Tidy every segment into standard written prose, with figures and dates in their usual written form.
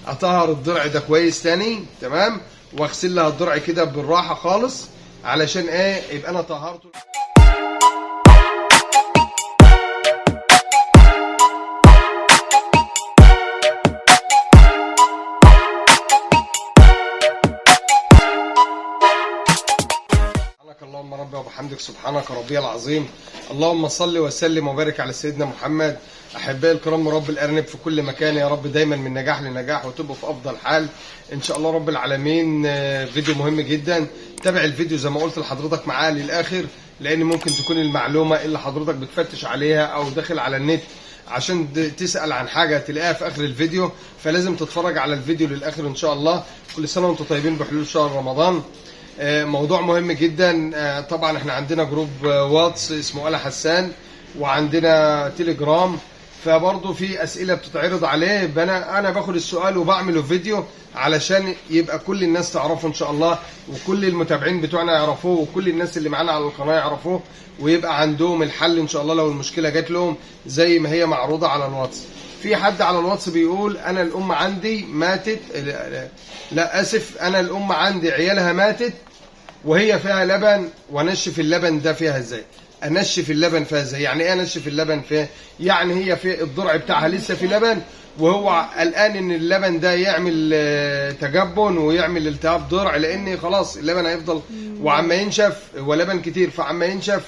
اطهر الضرع ده كويس تاني، تمام، واغسل لها الضرع كده بالراحه خالص علشان ايه؟ يبقى انا طهرته. اللهم ربي وبحمدك سبحانك ربي العظيم. اللهم صل وسلم وبارك على سيدنا محمد. احبائي الكرام، رب الارنب في كل مكان يا رب دايما من نجاح لنجاح وتبقوا في افضل حال ان شاء الله رب العالمين. فيديو مهم جدا، تابع الفيديو زي ما قلت لحضرتك معاه للاخر، لان ممكن تكون المعلومه اللي حضرتك بتفتش عليها او داخل على النت عشان تسال عن حاجه تلاقيها في اخر الفيديو، فلازم تتفرج على الفيديو للاخر ان شاء الله. كل سنه وانتم طيبين بحلول شهر رمضان. موضوع مهم جدا. طبعا احنا عندنا جروب واتس اسمه آل حسان، وعندنا تليجرام، فبرضه في اسئله بتتعرض عليه. انا باخد السؤال وبعمله فيديو علشان يبقى كل الناس تعرفه ان شاء الله، وكل المتابعين بتوعنا يعرفوه، وكل الناس اللي معانا على القناه يعرفوه، ويبقى عندهم الحل ان شاء الله لو المشكله جات لهم زي ما هي معروضه على الواتس. في حد على الواتس بيقول انا الام عندي ماتت، لا اسف، انا الام عندي عيالها ماتت وهي فيها لبن، وانشف اللبن ده فيها ازاي؟ انشف اللبن فيها ازاي؟ يعني ايه انشف اللبن فيها؟ يعني هي في الضرع بتاعها لسه في لبن، وهو قلقان ان اللبن ده يعمل تجبن ويعمل التهاب ضرع، لان خلاص اللبن هيفضل وعما ينشف، هو لبن كتير، فعما ينشف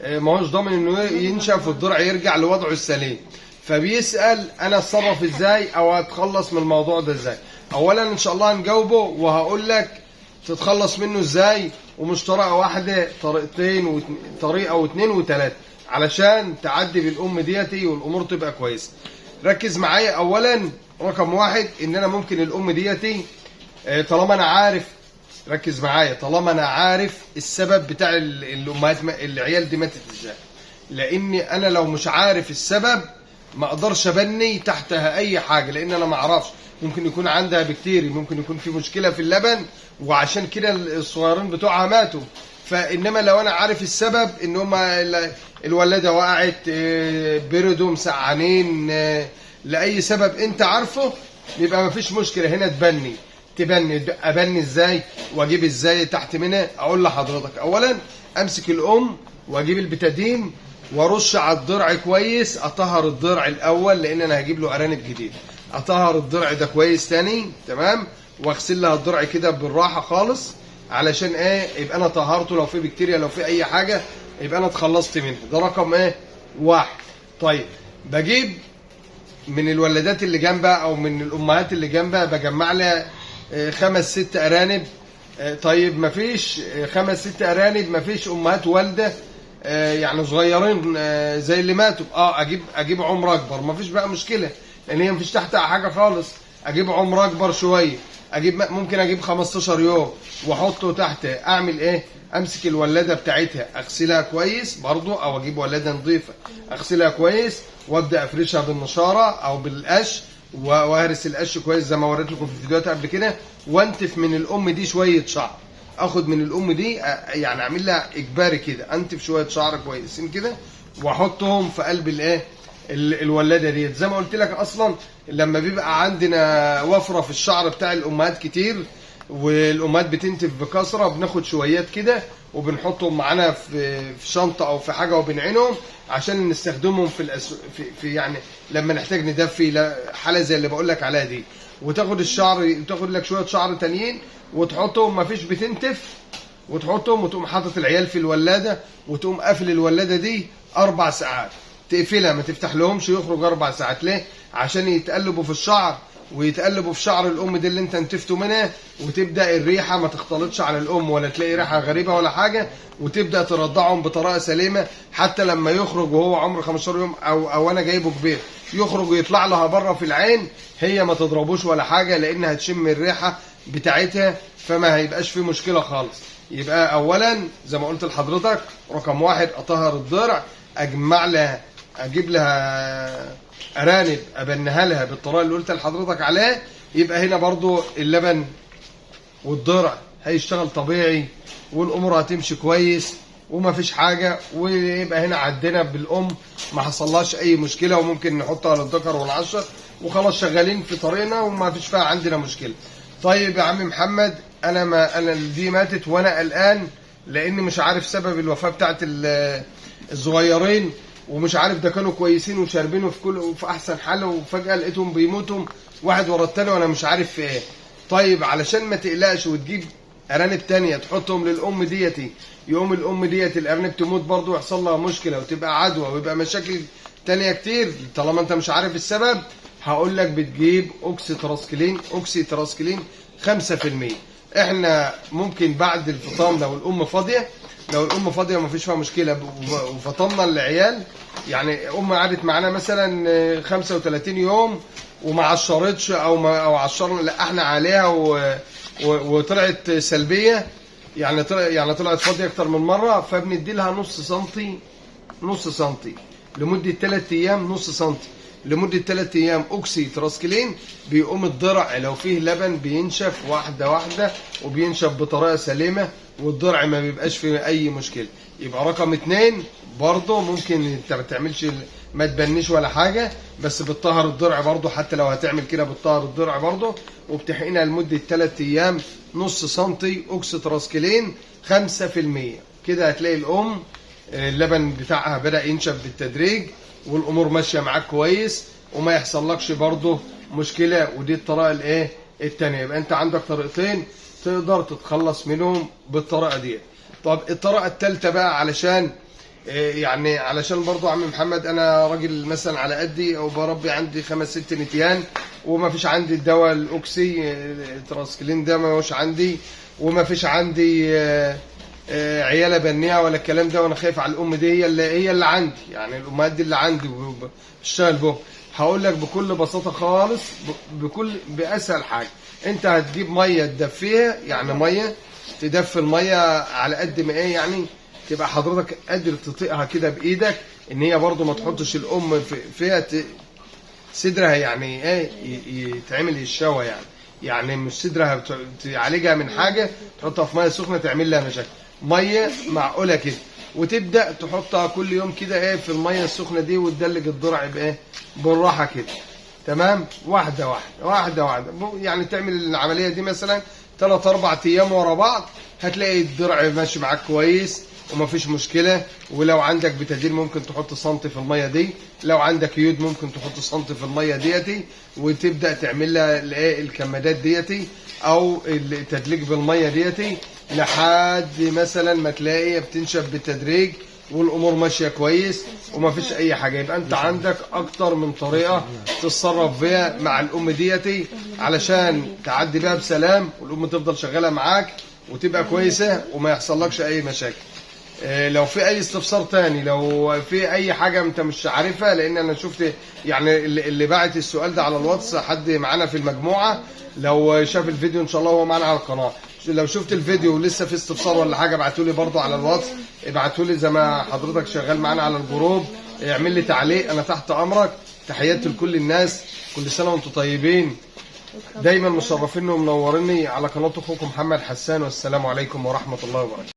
ما هوش ضامن انه ينشف والضرع يرجع لوضعه السليم. فبيسأل انا اتصرف ازاي او اتخلص من الموضوع ده ازاي؟ اولا ان شاء الله هنجاوبه وهقول لك تتخلص منه ازاي، ومش طريقه واحده، طريقتين، طريقه واثنين وثلاثه علشان تعدي بالام ديتي والامور تبقى كويسه. ركز معايا. اولا رقم واحد ان انا ممكن الام ديتي طالما انا عارف، ركز معايا، طالما انا عارف السبب بتاع الامهات العيال دي ماتت ازاي، لاني انا لو مش عارف السبب ما اقدرش ابني تحتها اي حاجه، لان انا ما اعرفش، ممكن يكون عندها بكتيري، ممكن يكون في مشكله في اللبن وعشان كده الصغيرين بتوعها ماتوا. فانما لو انا عارف السبب ان هم الولاده وقعت، بردوا، مسعانين، لاي سبب انت عارفه، يبقى ما فيش مشكله هنا تبني. ابني ازاي واجيب ازاي تحت منها؟ اقول لحضرتك اولا امسك الام واجيب البتادين وارش على الضرع كويس، اطهر الضرع الاول لان انا هجيب له ارانب جديد، اطهر الضرع ده كويس تاني، تمام، واغسل لها الضرع كده بالراحه خالص علشان ايه؟ يبقى انا طهرته، لو في بكتيريا لو في اي حاجه يبقى انا اتخلصت منها. ده رقم ايه؟ واحد. طيب بجيب من الولادات اللي جنبها او من الامهات اللي جنبها بجمع لها 5 6 ارانب. طيب مفيش 5 6 ارانب، مفيش امهات والده يعني صغيرين زي اللي ماتوا، اجيب عمر اكبر، مفيش بقى مشكله لان هي مفيش تحتها حاجه خالص. اجيب عمر اكبر شويه، ممكن اجيب 15 يوم واحطه تحت. اعمل ايه؟ امسك الولاده بتاعتها اغسلها كويس برضو، او اجيب ولاده نظيفه اغسلها كويس وابدا افرشها بالنشاره او بالقش، واهرس القش كويس زي ما وريت لكم في الفيديوهات قبل كده، وانتف من الام دي شويه شعر. اخد من الام دي يعني اعمل لها اجباري كده، انتف شويه شعر كويسين كده واحطهم في قلب الايه؟ الولاده ديت. زي ما قلت لك اصلا لما بيبقى عندنا وفره في الشعر بتاع الامهات كتير والامهات بتنتف بكثره، بناخد شويات كده وبنحطهم معانا في شنطه او في حاجه وبنعينهم عشان نستخدمهم في يعني لما نحتاج ندفي حاله زي اللي بقول لك عليها دي. وتاخد الشعر، تاخد لك شويه شعر تانيين وتحطهم، مفيش بتنتف، وتحطهم وتقوم حاطط العيال في الولاده وتقوم قافل الولاده دي 4 ساعات. تقفلها، ما تفتح لهمش يخرج 4 ساعات. ليه؟ عشان يتقلبوا في الشعر ويتقلبوا في شعر الام دي اللي انت انتفته منها، وتبدا الريحه ما تختلطش على الام ولا تلاقي ريحه غريبه ولا حاجه، وتبدا ترضعهم بطريقه سليمه. حتى لما يخرج وهو عمره 15 يوم او انا جايبه كبير، يخرج ويطلع لها بره في العين، هي ما تضربوش ولا حاجه لانها هتشم الريحه بتاعتها، فما هيبقاش في مشكله خالص. يبقى اولا زي ما قلت لحضرتك رقم واحد اطهر الضرع، اجيب لها ارانب ابنها لها بالطريقه اللي قلت لحضرتك عليها، يبقى هنا برضو اللبن والضرع هيشتغل طبيعي والامور هتمشي كويس وما فيش حاجه، ويبقى هنا عدينا بالام ما حصلهاش اي مشكله، وممكن نحطها للذكر والعشر وخلاص شغالين في طريقنا وما فيش فيها عندنا مشكله. طيب يا عم محمد، انا دي ماتت وانا قلقان لاني مش عارف سبب الوفاه بتاعت الصغيرين، ومش عارف ده كانوا كويسين وشاربين في احسن حال، وفجاه لقيتهم بيموتوا واحد ورا التاني وانا مش عارف في ايه. طيب علشان ما تقلقش وتجيب ارانب تانية تحطهم للام ديتي، يقوم الام ديت الارنب تموت برضه ويحصل لها مشكله وتبقى عدوى ويبقى مشاكل تانية كتير، طالما انت مش عارف السبب هقول لك بتجيب اوكسي تراسكلين 5%. احنا ممكن بعد الفطام لو الام فاضيه ومفيش فيها مشكله وفطمنا العيال، يعني ام قعدت معانا مثلا 35 يوم وما عشرتش او عشرنا، لا احنا عليها وطلعت سلبيه، يعني طلعت فاضيه اكتر من مره، فبندي لها نص سنتي لمده 3 ايام، نص سنتي لمده 3 ايام اوكسي تراسكلين. بيقوم الضرع لو فيه لبن بينشف واحده وبينشف بطريقه سليمه، والضرع ما بيبقاش فيه اي مشكله. يبقى رقم 2 برضه ممكن انت ما تعملش، ما تبنيش ولا حاجه، بس بتطهر الضرع برضه، حتى لو هتعمل كده بتطهر الضرع برضه، وبتحقنها لمده 3 ايام نص سنتي اوكسي تراسكلين 5%. كده هتلاقي الام اللبن بتاعها بدأ ينشف بالتدريج والامور ماشيه معاك كويس وما يحصلكش برضه مشكله. ودي الطريقه الايه الثانيه. يبقى انت عندك طريقتين تقدر تتخلص منهم بالطريقه دي. طب الطريقه الثالثه بقى، علشان برضه يا عم محمد انا راجل مثلا على قدي او بربي عندي 5 6 نتيان، وما فيش عندي الدواء الاوكسي تراسكلين ده، ما هوش عندي، وما فيش عندي عياله بنيها ولا الكلام ده، وانا خايف على الام دي، هي اللي عندي، يعني الامهات دي اللي عندي بشتغل بهم. هقول لك بكل بساطه خالص، باسهل حاجه، انت هتجيب ميه تدفيها، يعني ميه تدفي الميه على قد ما ايه، يعني تبقى حضرتك قادر تطيقها كده بايدك، ان هي برضو ما تحطش الام فيها صدرها، يعني ايه يتعمل الشوى، يعني مش صدرها تعالجها من حاجه تحطها في ميه سخنه تعمل لها مشاكل. ميه معقوله كده، وتبدا تحطها كل يوم كده ايه في الميه السخنه دي، وتدلج الضرع بايه بالراحه كده، تمام، واحده يعني تعمل العمليه دي مثلا 3 4 ايام ورا بعض، هتلاقي الضرع ماشي معاك كويس ومفيش مشكله. ولو عندك بتدير ممكن تحط سنتي في الميه دي، لو عندك يود ممكن تحط سنتي في الميه ديتي، وتبدا تعمل لها الكمادات ديتي او التدليك بالميه ديتي لحد مثلا ما تلاقي بتنشف بالتدريج والامور ماشيه كويس ومفيش اي حاجه. يبقى انت عندك اكتر من طريقه تتصرف بيها مع الام ديتي علشان تعدي بيها بسلام، والام تفضل شغاله معاك وتبقى كويسه وما يحصلكش اي مشاكل. لو في اي استفسار تاني، لو في اي حاجه انت مش عارفها، لان انا شفت يعني اللي باعت السؤال ده على الواتس حد معانا في المجموعه، لو شاف الفيديو ان شاء الله هو معانا على القناه، لو شفت الفيديو ولسه في استفسار ولا حاجه ابعتوا لي برضه على الواتس، ابعتوا لي زي ما حضرتك شغال معانا على الجروب، اعمل لي تعليق، انا تحت امرك. تحياتي لكل الناس، كل سنه وانتم طيبين، دايما مشرفيني ومنوريني على قناه اخوكم محمد حسان، والسلام عليكم ورحمه الله وبركاته.